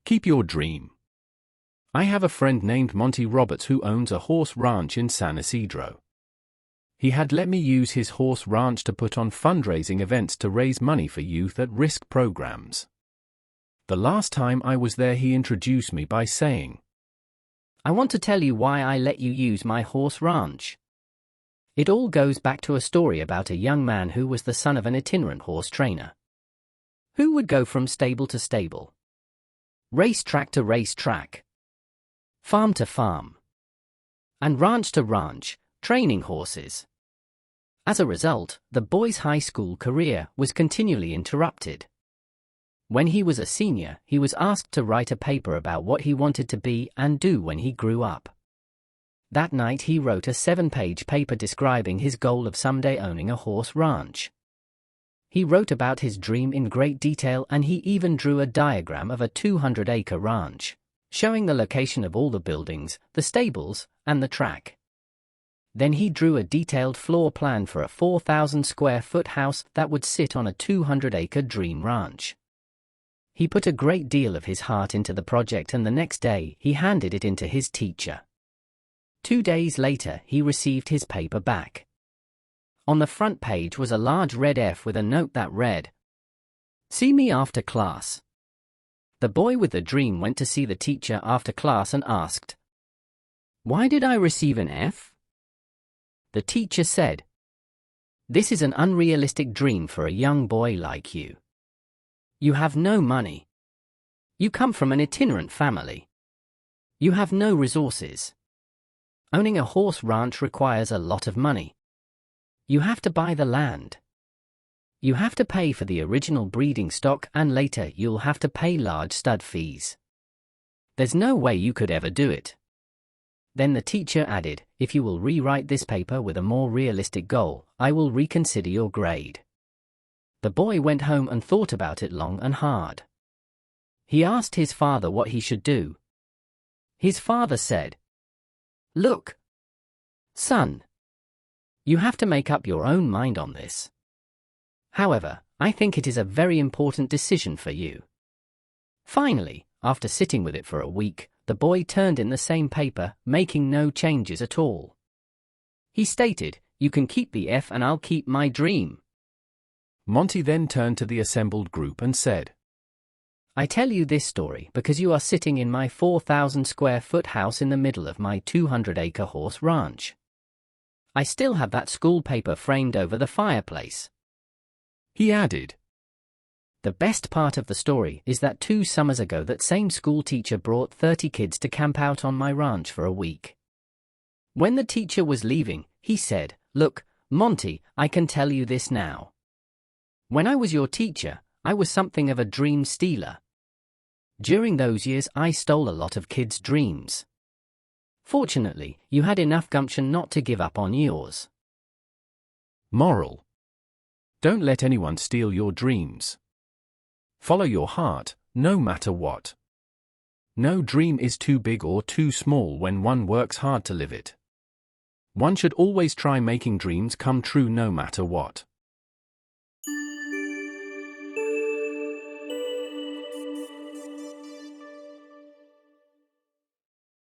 Keep your dream. I have a friend named Monty Roberts who owns a horse ranch in San Isidro. He had let me use his horse ranch to put on fundraising events to raise money for youth at risk programs. The last time I was there, he introduced me by saying, "I want to tell you why I let you use my horse ranch." It all goes back to a story about a young man who was the son of an itinerant horse trainer. Who would go from stable to stable, racetrack to racetrack, farm to farm, and ranch to ranch, training horses. As a result, the boy's high school career was continually interrupted. When he was a senior, he was asked to write a paper about what he wanted to be and do when he grew up. That night he wrote a 7-page paper describing his goal of someday owning a horse ranch. He wrote about his dream in great detail, and he even drew a diagram of a 200-acre ranch, showing the location of all the buildings, the stables, and the track. Then he drew a detailed floor plan for a 4,000-square-foot house that would sit on a 200-acre dream ranch. He put a great deal of his heart into the project, and the next day he handed it in to his teacher. 2 days later, he received his paper back. On the front page was a large red F with a note that read, "See me after class." The boy with the dream went to see the teacher after class and asked, "Why did I receive an F?" The teacher said, "This is an unrealistic dream for a young boy like you. You have no money. You come from an itinerant family. You have no resources. Owning a horse ranch requires a lot of money. You have to buy the land. You have to pay for the original breeding stock, and later you'll have to pay large stud fees. There's no way you could ever do it." Then the teacher added, "If you will rewrite this paper with a more realistic goal, I will reconsider your grade." The boy went home and thought about it long and hard. He asked his father what he should do. His father said, "Look, son, you have to make up your own mind on this. However, I think it is a very important decision for you." Finally, after sitting with it for a week, the boy turned in the same paper, making no changes at all. He stated, "You can keep the F and I'll keep my dream." Monty then turned to the assembled group and said, "I tell you this story because you are sitting in my 4,000-square-foot house in the middle of my 200-acre horse ranch. I still have that school paper framed over the fireplace." He added, "The best part of the story is that 2 summers ago that same school teacher brought 30 kids to camp out on my ranch for a week. When the teacher was leaving, he said, 'Look, Monty, I can tell you this now. When I was your teacher, I was something of a dream stealer. During those years I stole a lot of kids' dreams. Fortunately, you had enough gumption not to give up on yours." Moral: don't let anyone steal your dreams. Follow your heart, no matter what. No dream is too big or too small when one works hard to live it. One should always try making dreams come true no matter what.